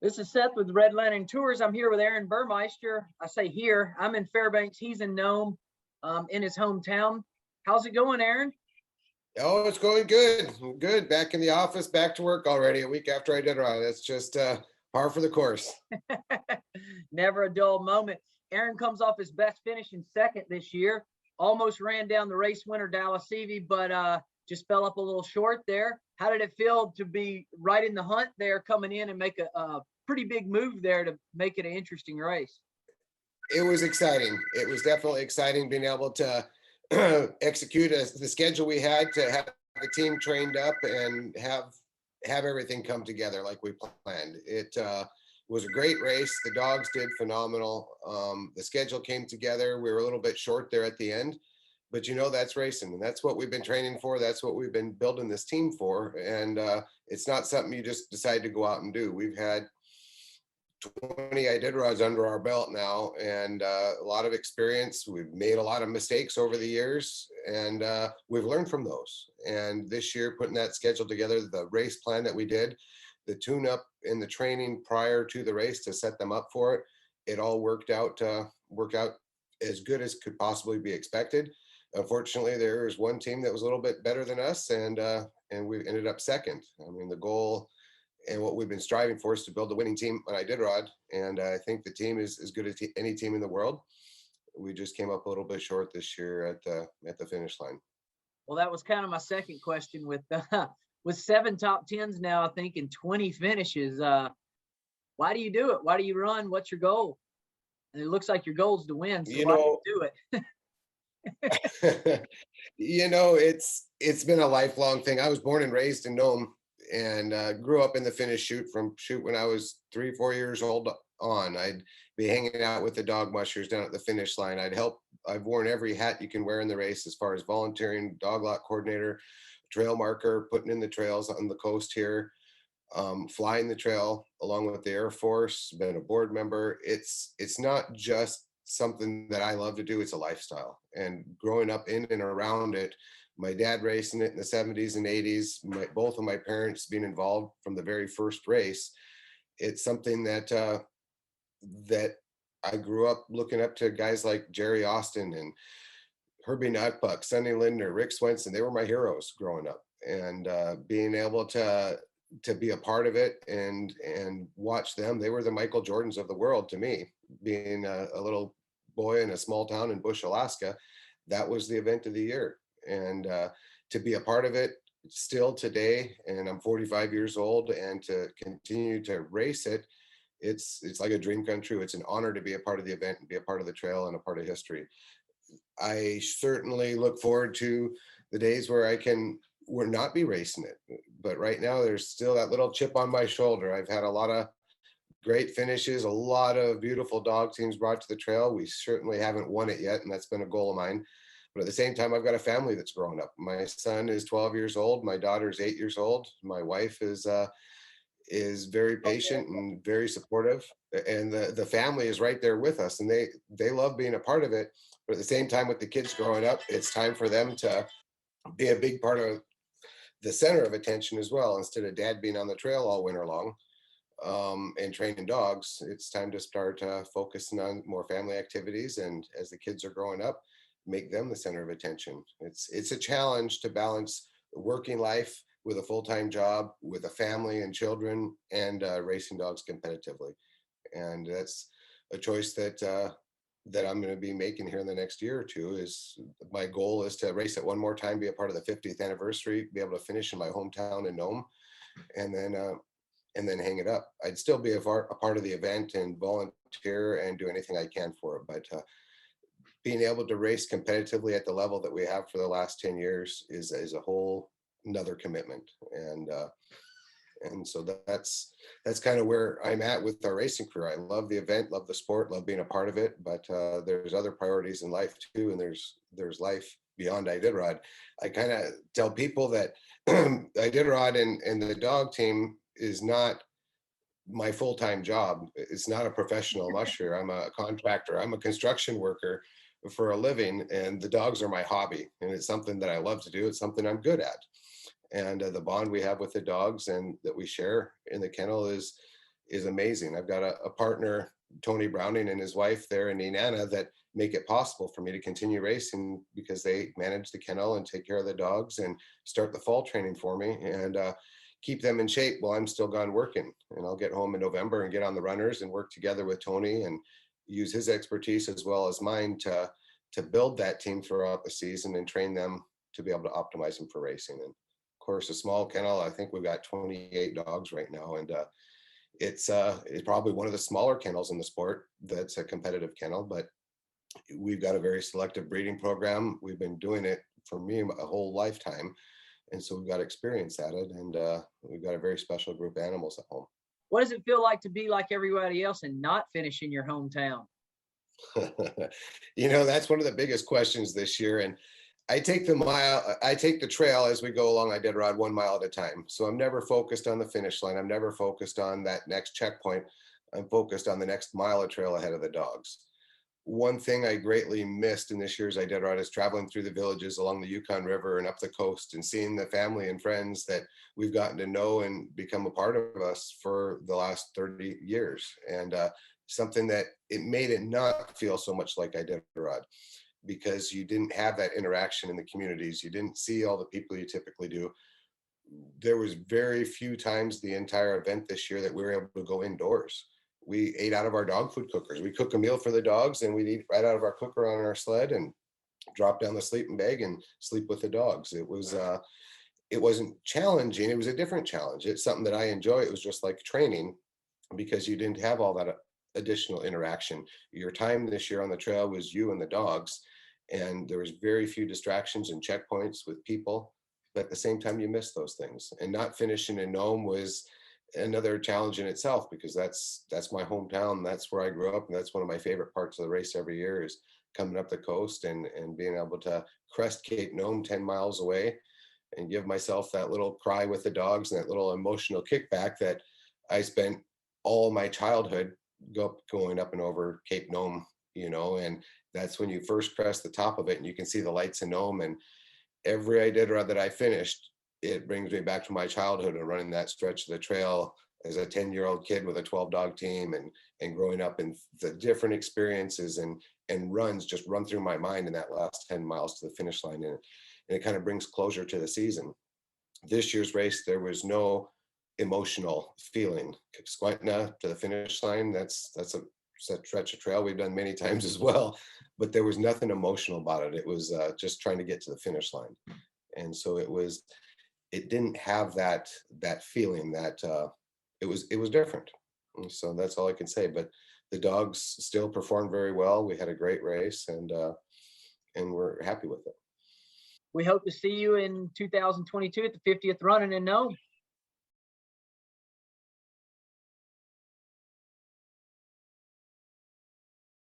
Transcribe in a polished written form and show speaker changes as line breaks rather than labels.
This is Seth with Red Lantern Tours. I'm here with Aaron Burmeister. I say here, I'm in Fairbanks. He's in Nome, in his hometown. How's it going, Aaron?
Oh, it's going good. Good. Back in the office, back to work already a week after Iditarod. That's just par for the course.
Never a dull moment. Aaron comes off his best finish in second this year. Almost ran down the race winner, Dallas Evie, but just fell up a little short there. How did it feel to be right in the hunt there, coming in and make a pretty big move there to make it an interesting race?
It was exciting. It was definitely exciting being able to execute the schedule we had, to have the team trained up and have everything come together like we planned. It was a great race. The dogs did phenomenal. The schedule came together. We were a little bit short there at the end, but that's racing, and that's what we've been training for. That's what we've been building this team for. And it's not something you just decide to go out and do. We've had 20 Iditarods under our belt now, and a lot of experience. We've made a lot of mistakes over the years, and we've learned from those. And this year, putting that schedule together, the race plan that we did, the tune-up in the training prior to the race to set them up for it, it all worked out as good as could possibly be expected. Unfortunately, there was one team that was a little bit better than us, and we ended up second. I mean, the goal and what we've been striving for is to build a winning team on Iditarod, and I think the team is as good as any team in the world. We just came up a little bit short this year at the finish line.
Well, that was kind of my second question with 7 top 10s now, I think, and 20 finishes. Why do you do it? Why do you run? What's your goal? And it looks like your goal is to win. So why do you do it?
It's been a lifelong thing. I was born and raised in Nome, and grew up in the finish chute when I was 3-4 years old on. I'd be hanging out with the dog mushers down at the finish line. I've worn every hat you can wear in the race, as far as volunteering, dog lot coordinator, trail marker, putting in the trails on the coast here, flying the trail along with the Air Force, been a board member. It's not just something that I love to do, it's a lifestyle. And growing up in and around it, my dad racing it in the 70s and 80s, both of my parents being involved from the very first race, it's something that I grew up looking up to guys like Jerry Austin and Herbie Nutbuck, Sonny Lindner, Rick Swenson. They were my heroes growing up, and being able to be a part of it and watch them. They were the Michael Jordans of the world to me, being a little boy in a small town in Bush, Alaska. That was the event of the year. And to be a part of it still today, and I'm 45 years old, and to continue to race it, it's like a dream come true. It's an honor to be a part of the event and be a part of the trail and a part of history. I certainly look forward to the days where we're not be racing it, but right now there's still that little chip on my shoulder. I've had a lot of great finishes, a lot of beautiful dog teams brought to the trail. We certainly haven't won it yet, and that's been a goal of mine. But at the same time, I've got a family that's growing up. My son is 12 years old. My daughter is 8 years old. My wife is very patient and very supportive. And the family is right there with us, and they love being a part of it. But at the same time, with the kids growing up, it's time for them to be a big part of the center of attention as well. Instead of dad being on the trail all winter long and training dogs, it's time to start focusing on more family activities. And as the kids are growing up, make them the center of attention. It's a challenge to balance working life with a full-time job, with a family and children, and racing dogs competitively. And that's a choice that I'm going to be making here in the next year or two. Is my goal is to race it one more time, be a part of the 50th anniversary, be able to finish in my hometown in Nome, and then hang it up. I'd still be a part of the event and volunteer and do anything I can for it, but being able to race competitively at the level that we have for the last 10 years is a whole another commitment. And so that's kind of where I'm at with our racing career. I love the event, love the sport, love being a part of it, but there's other priorities in life too, and there's life beyond Iditarod. I kind of tell people that Iditarod and the dog team is not my full-time job. It's not a professional musher. I'm a contractor. I'm a construction worker for a living, and the dogs are my hobby, and it's something that I love to do. It's something I'm good at. And the bond we have with the dogs and that we share in the kennel is is amazing. I've got a partner, Tony Browning, and his wife there in Enana, that make it possible for me to continue racing because they manage the kennel and take care of the dogs and start the fall training for me and keep them in shape while I'm still gone working. And I'll get home in November and get on the runners and work together with Tony and use his expertise as well as mine to build that team throughout the season and train them to be able to optimize them for racing. And of course, a small kennel, I think we've got 28 dogs right now, and it's probably one of the smaller kennels in the sport that's a competitive kennel, but we've got a very selective breeding program. We've been doing it for me a whole lifetime. And so we've got experience at it, and we've got a very special group of animals at home.
What does it feel like to be like everybody else and not finish in your hometown?
That's one of the biggest questions this year. And I take the trail as we go along Iditarod 1 mile at a time. So I'm never focused on the finish line. I'm never focused on that next checkpoint. I'm focused on the next mile of trail ahead of the dogs. One thing I greatly missed in this year's Iditarod is traveling through the villages along the Yukon River and up the coast and seeing the family and friends that we've gotten to know and become a part of us for the last 30 years. And something that it made it not feel so much like Iditarod, because you didn't have that interaction in the communities. You didn't see all the people you typically do. There was very few times the entire event this year that we were able to go indoors. We ate out of our dog food cookers. We cook a meal for the dogs and we'd eat right out of our cooker on our sled and drop down the sleeping bag and sleep with the dogs. It wasn't challenging. It was a different challenge. It's something that I enjoy. It was just like training because you didn't have all that additional interaction. Your time this year on the trail was you and the dogs, and there was very few distractions and checkpoints with people. But at the same time, you miss those things. And not finishing in Nome was another challenge in itself, because that's my hometown. That's where I grew up, and that's one of my favorite parts of the race every year is coming up the coast and being able to crest Cape Nome 10 miles away and give myself that little cry with the dogs and that little emotional kickback that I spent all my childhood going up and over Cape Nome, and that's when you first crest the top of it and you can see the lights in Nome. And every Iditarod that I finished, it brings me back to my childhood and running that stretch of the trail as a 10-year-old kid with a 12-dog team and growing up, and the different experiences and runs just run through my mind in that last 10 miles to the finish line. And it kind of brings closure to the season. This year's race, there was no emotional feeling. Squantina to the finish line, that's a stretch of trail we've done many times as well, but there was nothing emotional about it. It was just trying to get to the finish line. And so it didn't have that feeling that it was different. And so that's all I can say. But the dogs still performed very well. We had a great race, and we're happy with it.
We hope to see you in 2022 at the 50th running in Nome.